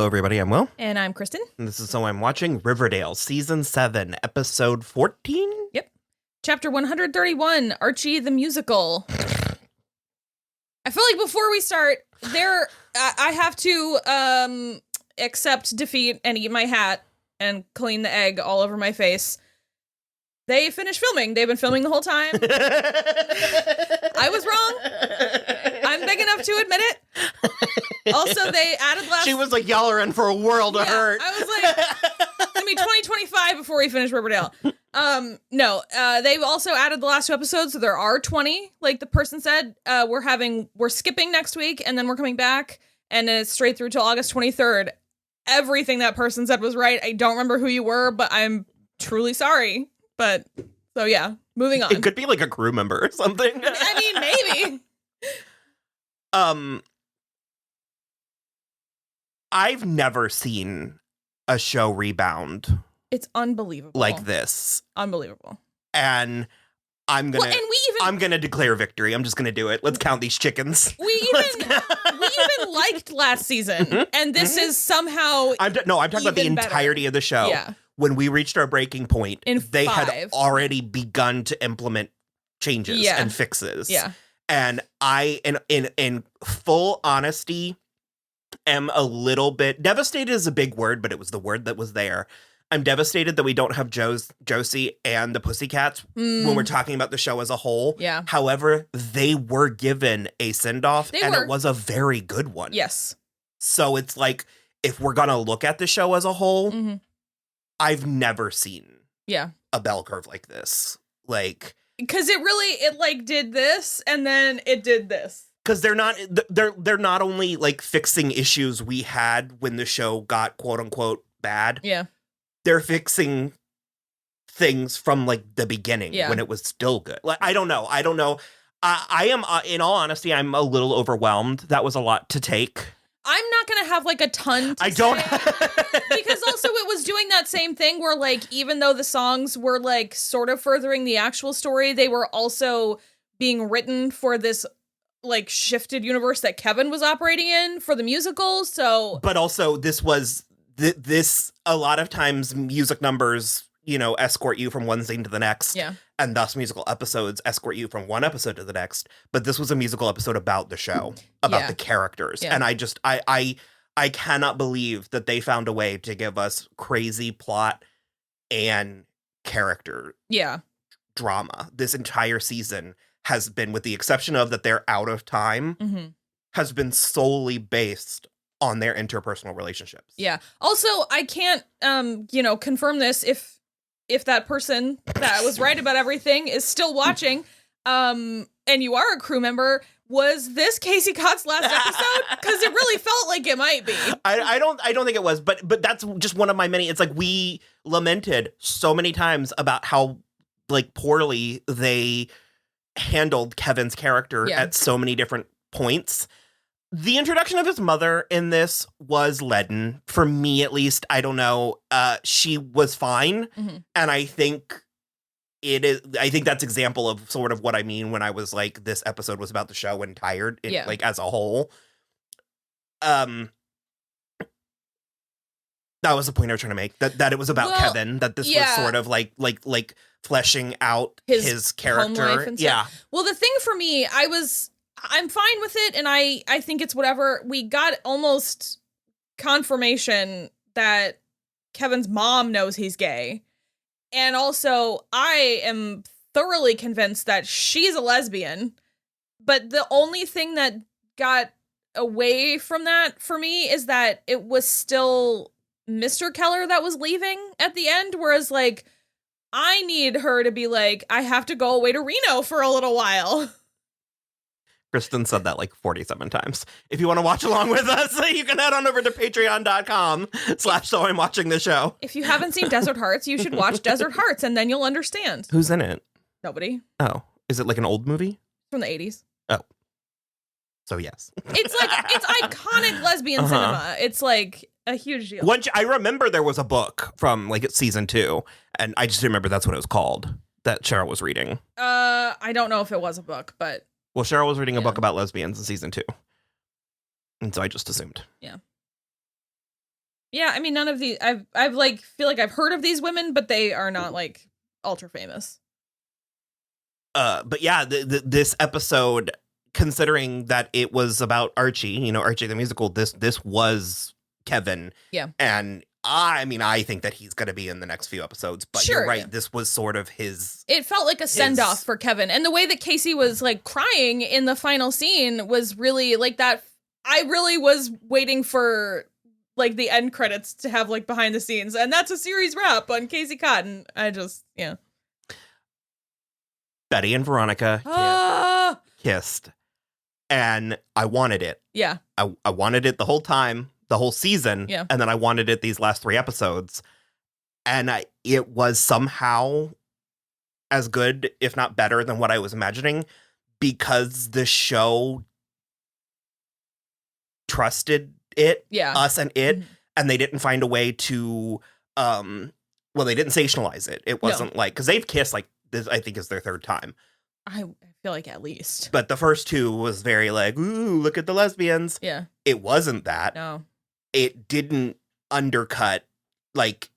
Hello, everybody. I'm Will. And I'm Kristen. And this is So I'm Watching Riverdale, Season 7, Episode 14? Yep. Chapter 131, Archie the Musical. I feel like before we start, I have to accept defeat and eat my hat and clean the egg all over my face. They finished filming. They've been filming the whole time. I was wrong. I'm big enough to admit it. Also, they added last... She was like, y'all are in for a world of hurt. I was like, it's going to be 2025 before we finish Riverdale. They've also added the last 2 episodes, so there are 20. Like the person said, we're skipping next week, and then we're coming back, and then it's straight through till August 23rd. Everything that person said was right. I don't remember who you were, but I'm truly sorry. But, so yeah, moving on. It could be like a crew member or something. I mean, maybe. I've never seen a show rebound. It's unbelievable. Like this. Unbelievable. And I'm gonna declare victory. I'm just gonna do it. Let's count these chickens. We even liked last season, and this is somehow I'm talking about the entirety of the show. Yeah. When we reached our breaking point, they had already begun to implement changes and fixes. Yeah. And I, in full honesty, am a little bit devastated is a big word, but it was the word that was there. I'm devastated that we don't have Josie and the Pussycats when we're talking about the show as a whole. Yeah. However, they were given a send-off, and it was a very good one. Yes. So it's like, if we're going to look at the show as a whole, I've never seen a bell curve like this. Like, because it did this, and then it did this. Because they're not only like fixing issues we had when the show got quote unquote bad. Yeah. They're fixing things from like the beginning when it was still good. Like, I don't know. I am, in all honesty, I'm a little overwhelmed. That was a lot to take. I'm not going to have like a ton to say, because also it was doing that same thing where like, even though the songs were like sort of furthering the actual story, they were also being written for this like shifted universe that Kevin was operating in for the musical. So, but also this was this a lot of times music numbers, escort you from one scene to the next. Yeah. And thus musical episodes escort you from one episode to the next. But this was a musical episode about the show, about the characters. Yeah. And I cannot believe that they found a way to give us crazy plot and character drama. This entire season has been, with the exception of that they're out of time, has been solely based on their interpersonal relationships. Yeah. Also, I can't, confirm this if that person that was right about everything is still watching, and you are a crew member, was this Casey Cott's last episode? Because it really felt like it might be. I don't think it was, but that's just one of my many. It's like we lamented so many times about how like poorly they handled Kevin's character at so many different points. The introduction of his mother in this was leaden, for me at least. I don't know. She was fine, and I think that's example of sort of what I mean when I was like, this episode was about the show and tired, like as a whole. That was the point I was trying to make. That it was about Kevin. That this was sort of like fleshing out his character. Home life and stuff. Well, the thing for me, I'm fine with it, and I think it's whatever. We got almost confirmation that Kevin's mom knows he's gay. And also, I am thoroughly convinced that she's a lesbian. But the only thing that got away from that for me is that it was still Mr. Keller that was leaving at the end, whereas, like, I need her to be like, I have to go away to Reno for a little while. Kristen said that like 47 times. If you want to watch along with us, you can head on over to patreon.com/so I'm watching the show. If you haven't seen Desert Hearts, you should watch Desert Hearts, and then you'll understand. Who's in it? Nobody. Oh, is it like an old movie? From the 80s. Oh. So yes. It's iconic lesbian cinema. It's like a huge deal. I remember there was a book from like season 2, and I just remember that's what it was called that Cheryl was reading. I don't know if it was a book, but well, Cheryl was reading a book about lesbians in season 2. And so I just assumed. Yeah. Yeah, I mean, none of these, I've like, feel like I've heard of these women, but they are not like ultra famous. But yeah, this episode, considering that it was about Archie, you know, Archie the musical, this was Kevin. Yeah. And I mean, I think that he's going to be in the next few episodes, but you're right. Yeah. This was sort of his. It felt like a send-off for Kevin. And the way that Casey was like crying in the final scene was really like that. I really was waiting for like the end credits to have like behind the scenes. And that's a series wrap on Casey Cotton. Yeah. Betty and Veronica kissed. And I wanted it. Yeah. I wanted it the whole time, the whole season. Yeah. And then I wanted it these last 3 episodes. And it was somehow as good, if not better, than what I was imagining, because the show trusted it, us and it, and they didn't find a way to, they didn't sensationalize it. It wasn't like, because they've kissed like this, I think is their 3rd time. I feel like at least. But the first 2 was very like, ooh, look at the lesbians. Yeah. It wasn't that. No. It didn't undercut, like,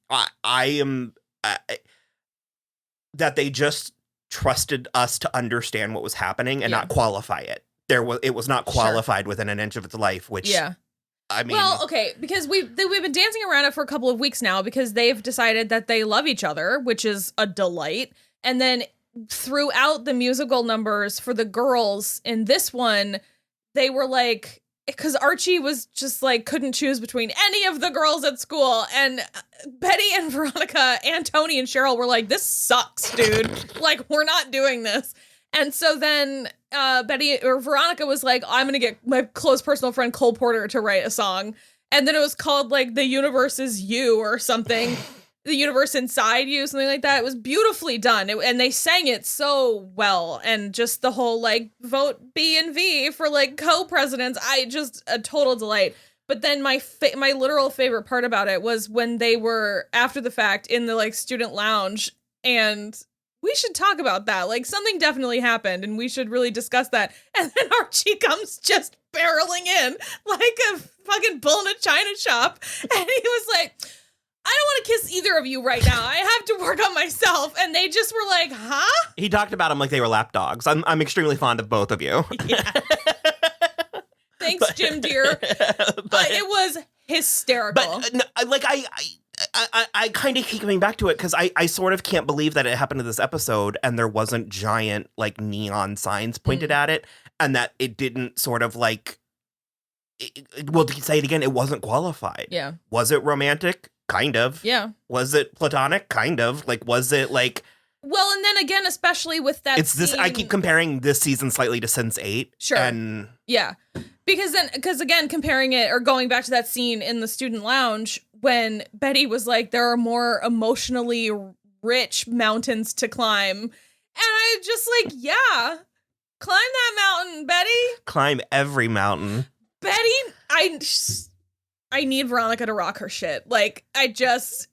that they just trusted us to understand what was happening and not qualify it. It was not qualified within an inch of its life, which, I mean. Well, okay, because we've been dancing around it for a couple of weeks now because they've decided that they love each other, which is a delight. And then throughout the musical numbers for the girls in this one, they were like, because Archie was just like, couldn't choose between any of the girls at school. And Betty and Veronica and Tony and Cheryl were like, this sucks, dude. Like, we're not doing this. And so then Veronica was like, I'm going to get my close personal friend Cole Porter to write a song. And then it was called like The Universe Is You or something. The Universe Inside You, something like that. It was beautifully done. And they sang it so well. And just the whole like vote B and V for like co-presidents. A total delight. But then my literal favorite part about it was when they were after the fact in the like student lounge, and we should talk about that. Like, something definitely happened and we should really discuss that. And then Archie comes just barreling in like a fucking bull in a china shop. And he was like, I don't want to kiss either of you right now. I have to work on myself. And they just were like, huh? He talked about them like they were lapdogs. I'm extremely fond of both of you. Yeah. Thanks, Jim dear. It was hysterical. But like I kind of keep coming back to it because I sort of can't believe that it happened to this episode and there wasn't giant like neon signs pointed at it, and that it didn't sort of like, well, to say it again, it wasn't qualified. Yeah. Was it romantic? Kind of. Yeah. Was it platonic? Kind of. Like, was it like... Well, and then again, especially with that scene, I keep comparing this season slightly to Sense8. Sure. And... Yeah. Because again, comparing it or going back to that scene in the student lounge when Betty was like, there are more emotionally rich mountains to climb. And I just like, yeah, climb that mountain, Betty. Climb every mountain. Betty, I need Veronica to rock her shit. Like, I just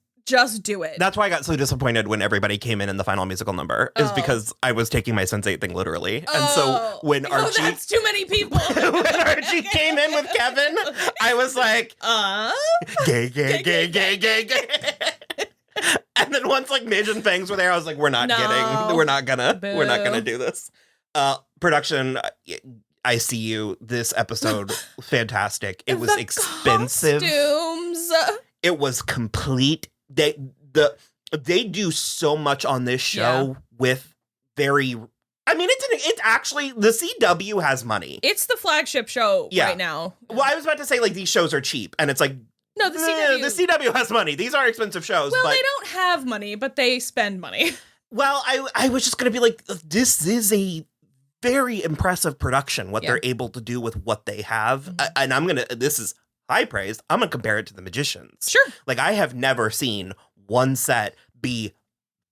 do it. That's why I got so disappointed when everybody came in the final musical number, is because I was taking my Sense8 thing literally. And so when Archie... that's too many people. When Archie came in with Kevin, I was like, gay. And then once like Midge and Fangs were there, I was like, we're not gonna do this. Production, I see you. This episode, fantastic. It was expensive. Costumes. It was complete. They do so much on this show with very. I mean, it's actually the CW has money. It's the flagship show right now. Well, I was about to say like these shows are cheap, and it's like no, the CW has money. These are expensive shows. Well, they don't have money, but they spend money. Well, I was just gonna be like, this is a very impressive production, what they're able to do with what they have. And this is high praise. I'm going to compare it to The Magicians. Sure. Like, I have never seen one set be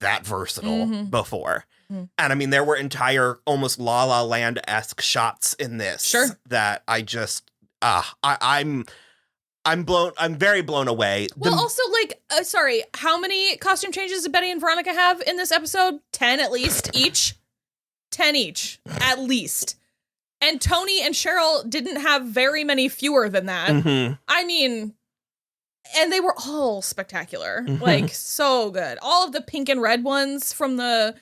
that versatile before. Mm-hmm. And I mean, there were entire almost La La Land-esque shots in this that I just, I'm very blown away. Well, also, like, sorry, how many costume changes did Betty and Veronica have in this episode? 10 at least each? 10 each, at least. And Tony and Cheryl didn't have very many fewer than that. Mm-hmm. I mean, And they were all spectacular. Like, so good. All of the pink and red ones from the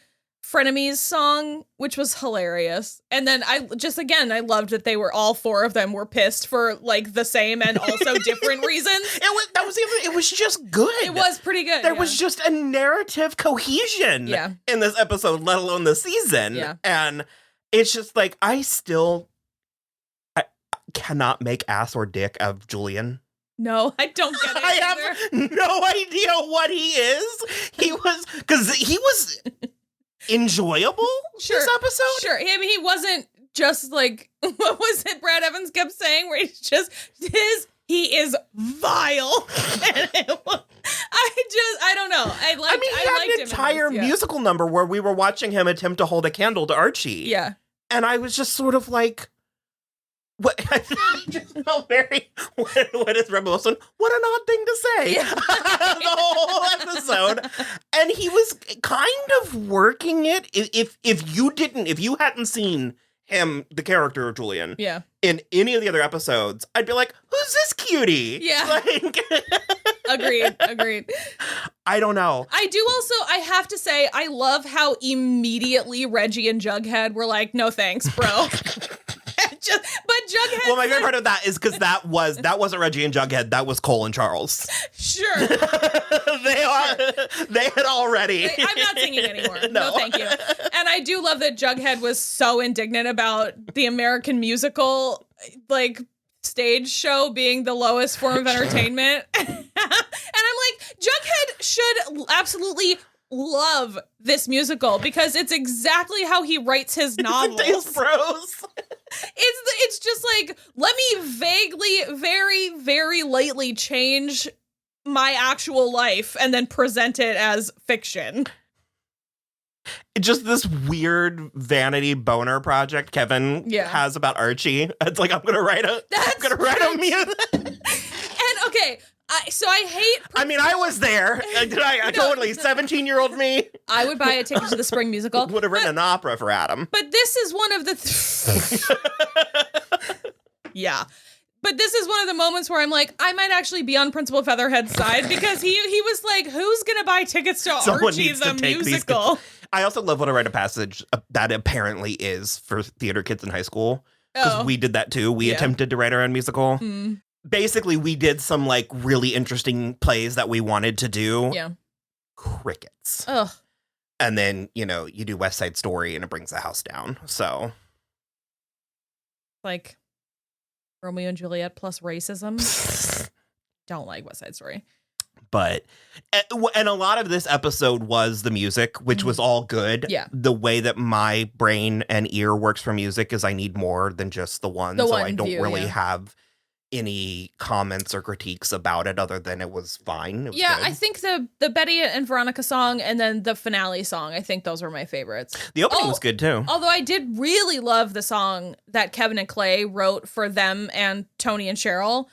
Frenemies song, which was hilarious. And then I loved that they were all four of them were pissed for like the same and also different reasons. It was just good. It was pretty good. There was just a narrative cohesion in this episode, let alone the season. Yeah. And it's just like, I cannot make ass or dick of Julian. No, I don't get it. I have no idea what he is. He was enjoyable this episode. Sure. I mean, he wasn't just like, what was it Brad Evans kept saying, where he's just, he is vile. I don't know. He had an entire musical number where we were watching him attempt to hold a candle to Archie. Yeah. And I was just sort of like, what? I just felt very, what is Rebel Wilson? What an odd thing to say. Yeah. The whole episode. And he was kind of working it. If you hadn't seen him, the character of Julian, in any of the other episodes, I'd be like, who's this cutie? Yeah. Like, Agreed. I don't know. I have to say, I love how immediately Reggie and Jughead were like, no thanks, bro. But Jughead. Well, my favorite part of that is because that wasn't Reggie and Jughead. That was Cole and Charles. Sure. They had already. I'm not singing anymore. No, thank you. And I do love that Jughead was so indignant about the American musical like stage show being the lowest form of entertainment. And I'm like, Jughead should absolutely love this musical because it's exactly how he writes his novels. It's prose. It's just like, let me vaguely, very, very lightly change my actual life and then present it as fiction. Just this weird vanity boner project Kevin has about Archie. It's like, I'm gonna write a music. And okay, I hate. I mean, I was there. Totally 17-year-old me. I would buy a ticket to the spring musical. Would have written an opera for Adam. But this is one of the. Yeah. But this is one of the moments where I'm like, I might actually be on Principal Featherhead's side because he was like, who's gonna buy tickets to Archie the musical? I also love what a rite of passage that apparently is for theater kids in high school. Because we did that too. We attempted to write our own musical. Mm. Basically, we did some like really interesting plays that we wanted to do. Yeah. Crickets. Ugh. And then, you do West Side Story and it brings the house down. So. Like Romeo and Juliet plus racism. Don't like West Side Story. But, and a lot of this episode was the music, which was all good. Yeah. The way that my brain and ear works for music is I need more than just the one. So I don't really have any comments or critiques about it other than it was fine. It was good. I think the Betty and Veronica song and then the finale song, I think those were my favorites. The opening was good too. Although I did really love the song that Kevin and Clay wrote for them and Tony and Cheryl.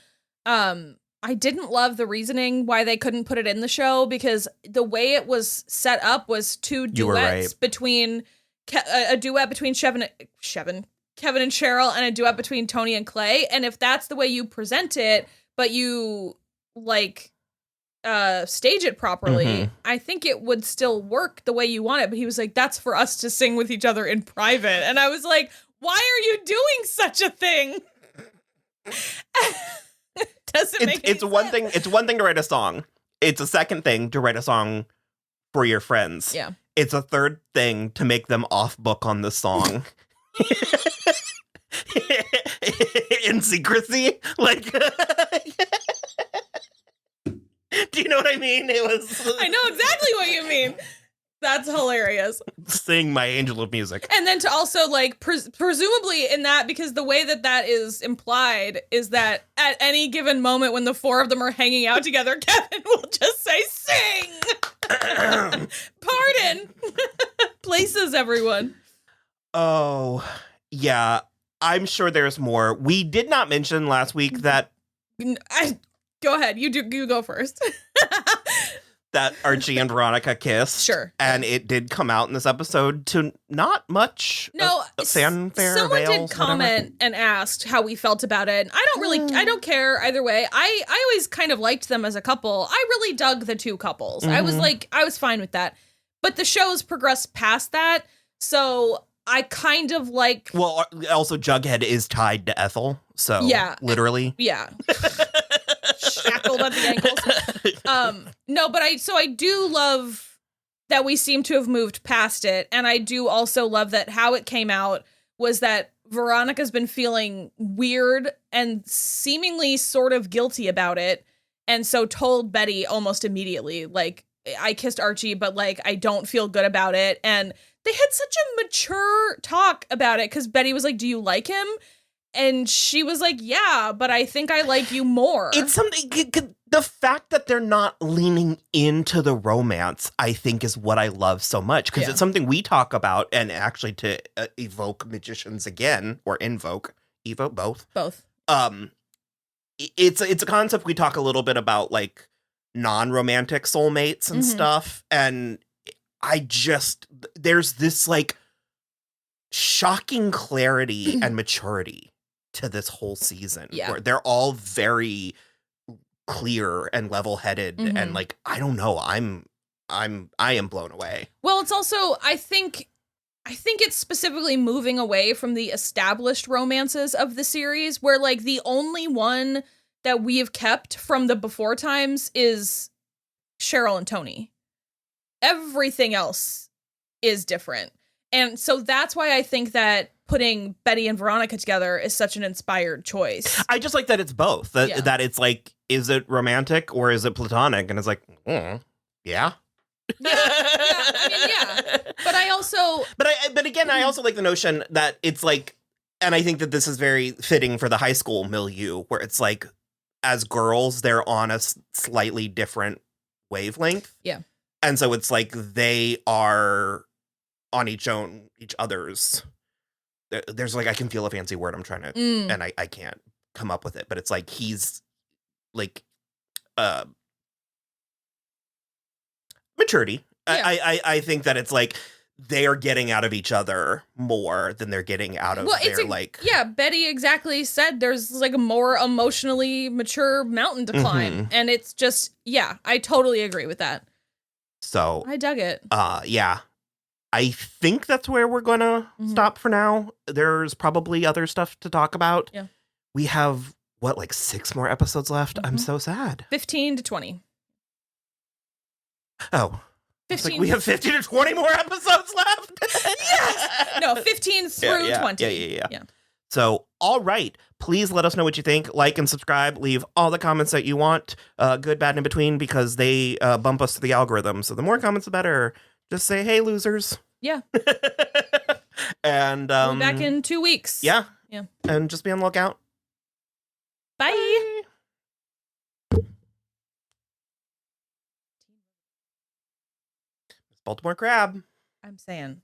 I didn't love the reasoning why they couldn't put it in the show because the way it was set up was two duets between a duet between Kevin and Cheryl and a duet between Tony and Clay. And if that's the way you present it, but you like stage it properly, I think it would still work the way you want it. But he was like, that's for us to sing with each other in private. And I was like, why are you doing such a thing? Doesn't make any sense. It's one thing to write a song. It's a second thing to write a song for your friends. Yeah. It's a third thing to make them off book on the song. In secrecy. Like do you know what I mean? I know exactly what you mean. That's hilarious. Sing my angel of music. And then to also like presumably in that, because the way that is implied is that at any given moment when the four of them are hanging out together, Kevin will just say, sing. Pardon. Places everyone. Oh, yeah. I'm sure there's more. We did not mention last week that go ahead. You go first. that Archie and Veronica kissed. Sure. And it did come out in this episode to not much fanfare. Someone veils, did comment and asked how we felt about it. I don't care either way. I always kind of liked them as a couple. I really dug the two couples. I was fine with that. But the show's progressed past that, so I kind of like... Well, also Jughead is tied to Ethel, so literally. Yeah. Shackled at the ankles. No, but I do love that we seem to have moved past it, and I do also love that how it came out was that Veronica's been feeling weird and seemingly sort of guilty about it, and so told Betty almost immediately, like, I kissed Archie, but like I don't feel good about it. And they had such a mature talk about it because Betty was like, do you like him? And she was like, yeah, but I think I like you more. It's something, the fact that they're not leaning into the romance, I think, is what I love so much. Because it's something we talk about, and actually to evoke magicians again, or evoke both. It's a concept we talk a little bit about, like, non-romantic soulmates and stuff, and there's this like shocking clarity and maturity to this whole season where they're all very clear and level-headed and like, I don't know, I am blown away. Well, it's also I think it's specifically moving away from the established romances of the series, where like the only one that we have kept from the before times is Cheryl and Tony. Everything else is different. And so that's why I think that putting Betty and Veronica together is such an inspired choice. I just like that it's both. That it's like, is it romantic or is it platonic? And it's like, yeah. Yeah. I mean, yeah. But I also... But again, I also like the notion that it's like, and I think that this is very fitting for the high school milieu, where it's like, as girls, they're on a slightly different wavelength. Yeah. And so it's like they are on each other's. There's like, I can feel a fancy word I'm trying to, and I can't come up with it, but it's like he's like maturity. Yeah. I think that it's like they are getting out of each other more than they're getting out of Yeah, Betty exactly said there's like a more emotionally mature mountain to climb. And it's just, I totally agree with that. So I dug it. Yeah. I think that's where we're gonna stop for now. There's probably other stuff to talk about. Yeah. We have, what, like 6 more episodes left? I'm so sad. 15 to 20. Oh. 15. Like we have 15 to 20 more episodes left? Yes! No, 15 through 20. Yeah. So, all right. Please let us know what you think. Like and subscribe. Leave all the comments that you want. Good, bad, and in between, because they bump us to the algorithm. So the more comments, the better. Just say, hey, losers. Yeah. And we'll be back in 2 weeks. Yeah. And just be on the lookout. Bye. Baltimore Crab. I'm saying.